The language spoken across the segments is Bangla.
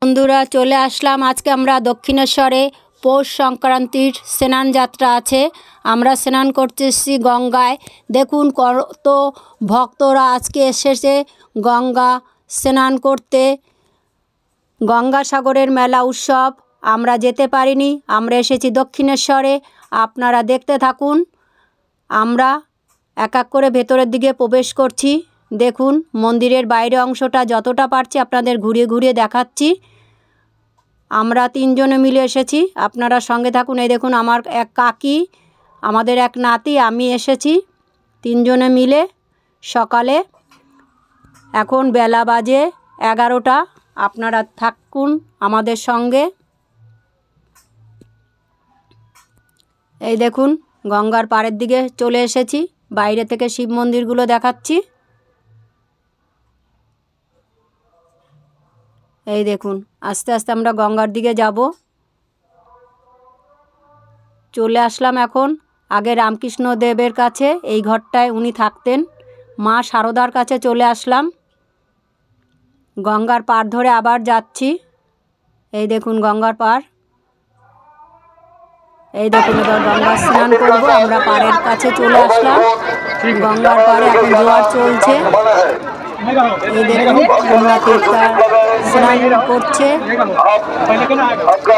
বন্ধুরা চলে আসলাম। আজকে আমরা দক্ষিণেশ্বরে পৌষ সংক্রান্তির স্নান যাত্রা আছে, আমরা স্নান করতে এসেছি গঙ্গায়। দেখুন কত ভক্তরা আজকে এসেছে গঙ্গা স্নান করতে। গঙ্গাসাগরের মেলা উৎসব, আমরা যেতে পারিনি, আমরা এসেছি দক্ষিণেশ্বরে। আপনারা দেখতে থাকুন। আমরা এক এক করে ভেতরের দিকে প্রবেশ করছি। দেখুন মন্দিরের বাইরে অংশটা যতটা পারছি আপনাদের ঘুরিয়ে ঘুরিয়ে দেখাচ্ছি। আমরা তিনজনে মিলে এসেছি, আপনারা সঙ্গে থাকুন। এই দেখুন আমার এক কাকি, আমাদের এক নাতি, আমি এসেছি তিনজনে মিলে সকালে। এখন বেলা বাজে 11টা। আপনারা থাকুন আমাদের সঙ্গে। এই দেখুন গঙ্গার পাড়ের দিকে চলে এসেছি, বাইরে থেকে শিব মন্দিরগুলো দেখাচ্ছি। এই দেখুন আস্তে আস্তে আমরা গঙ্গার দিকে যাব। চলে আসলাম এখন। আগে রামকৃষ্ণ দেবের কাছে, এই ঘরটায় উনি থাকতেন। মা শারদার কাছে চলে আসলাম। গঙ্গার পাড় ধরে আবার যাচ্ছি। এই দেখুন গঙ্গার পাড়। এই দেখুন এবার গঙ্গা স্নান করবো। আমরা পাড়ের কাছে চলে আসলাম। গঙ্গার পাড়ে এখন জোয়ার চলছে। এই দেখুন গঙ্গাতীর্থা স্নান করছে।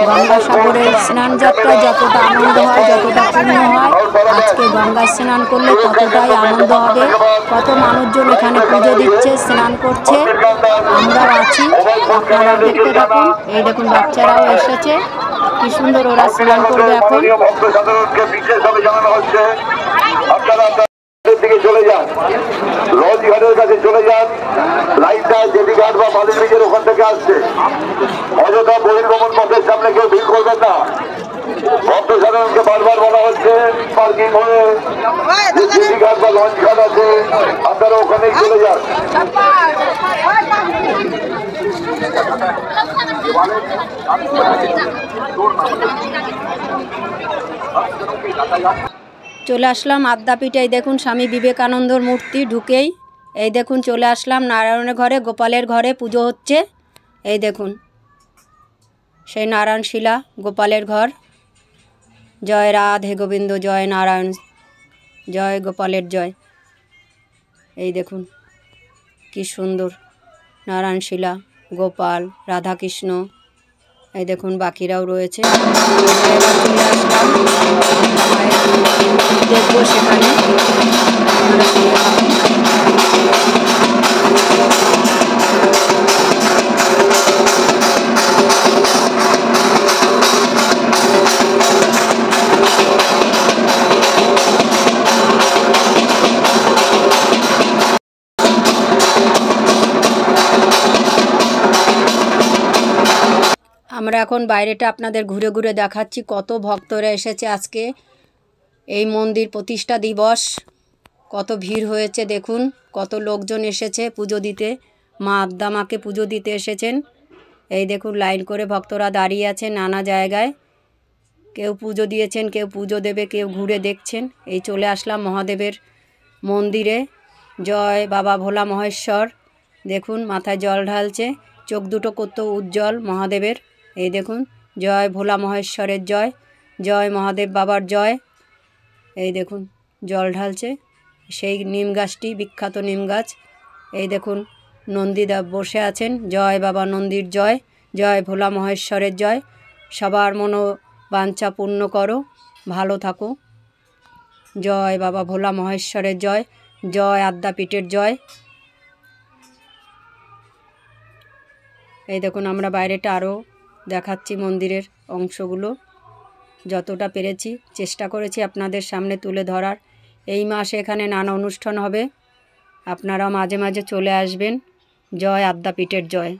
গঙ্গাসাগরের স্নান যাত্রা যতটা আনন্দ হয়, যতটা পূর্ণ হয়, আজকে গঙ্গা স্নান করলে ততটাই আনন্দ হবে। কত মানুষজন এখানে পুজো দিচ্ছে, স্নান করছে, আমরাও আছি। আপনারা দেখতে থাকুন। এই দেখুন বাচ্চারাও এসেছে, কি সুন্দর ওরা স্নান করবে এখন। দিকে চলে যান, লজ ঘাটের কাছে চলে যান। লাইনটা জেটি ঘাট বা বালির ব্রিজের ওখান থেকে আসছে। অযথা বহির্গমন পথের সামনে কেউ ভিড় করবেন না। ভক্ত সাধারণকে বারবার বলা হচ্ছে পার্কিং হয়ে জেটি ঘাট বা লঞ্চ ঘাট আছে, আপনারা ওখানেই চলে যান। চলে আসলাম আদ্যাপীঠে। এই দেখুন স্বামী বিবেকানন্দর মূর্তি ঢুকেই এই দেখুন চলে আসলাম নারায়ণের ঘরে, গোপালের ঘরে পুজো হচ্ছে। এই দেখুন সেই নারায়ণশিলা গোপালের ঘর। জয় রাধে গোবিন্দ, জয় নারায়ণ, জয় গোপালের জয়। এই দেখুন কি সুন্দর নারায়ণশিলা, গোপাল, রাধাকৃষ্ণ। এই দেখুন বাকিরাও রয়েছে। দেখবো সেখানে। আমরা এখন বাইরেটা আপনাদের ঘুরে ঘুরে দেখাচ্ছি। কত ভক্তরা এসেছে আজকে, এই মন্দির প্রতিষ্ঠা দিবস। কত ভিড় হয়েছে দেখুন, কত লোকজন এসেছে পুজো দিতে। মা আদ্যা মাকে পুজো দিতে এসেছেন। এই দেখুন লাইন করে ভক্তরা দাঁড়িয়ে আছে নানা জায়গায়। কেউ পুজো দিয়েছেন, কেউ পুজো দেবে, কেউ ঘুরে দেখছেন। এই চলে আসলাম মহাদেবের মন্দিরে। জয় বাবা ভোলা মহেশ্বর। দেখুন মাথায় জল ঢালছে, চোখ দুটো কত উজ্জ্বল মহাদেবের। এই দেখুন জয় ভোলা মহেশ্বরের জয়, জয় মহাদেব বাবার জয়। এই দেখুন জল ঢালছে। সেই নিম গাছটি বিখ্যাত নিম গাছ। এই দেখুন নন্দীদেব বসে আছেন। জয় বাবা নন্দীর জয়, জয় ভোলা মহেশ্বরের জয়। সবার মনোবাঞ্ছা পূর্ণ করো, ভালো থাকো। জয় বাবা ভোলা মহেশ্বরের জয়, জয় আদ্যাপীঠের জয়। এই দেখুন আমরা বাইরেটা আরও দেখাচ্ছি মন্দিরের অংশগুলো। যতটা পেরেছি চেষ্টা করেছি আপনাদের সামনে তুলে ধরার। এই মাসে এখানে নানা অনুষ্ঠান হবে, আপনারা মাঝে মাঝে চলে আসবেন। জয় আদ্যাপীঠের জয়।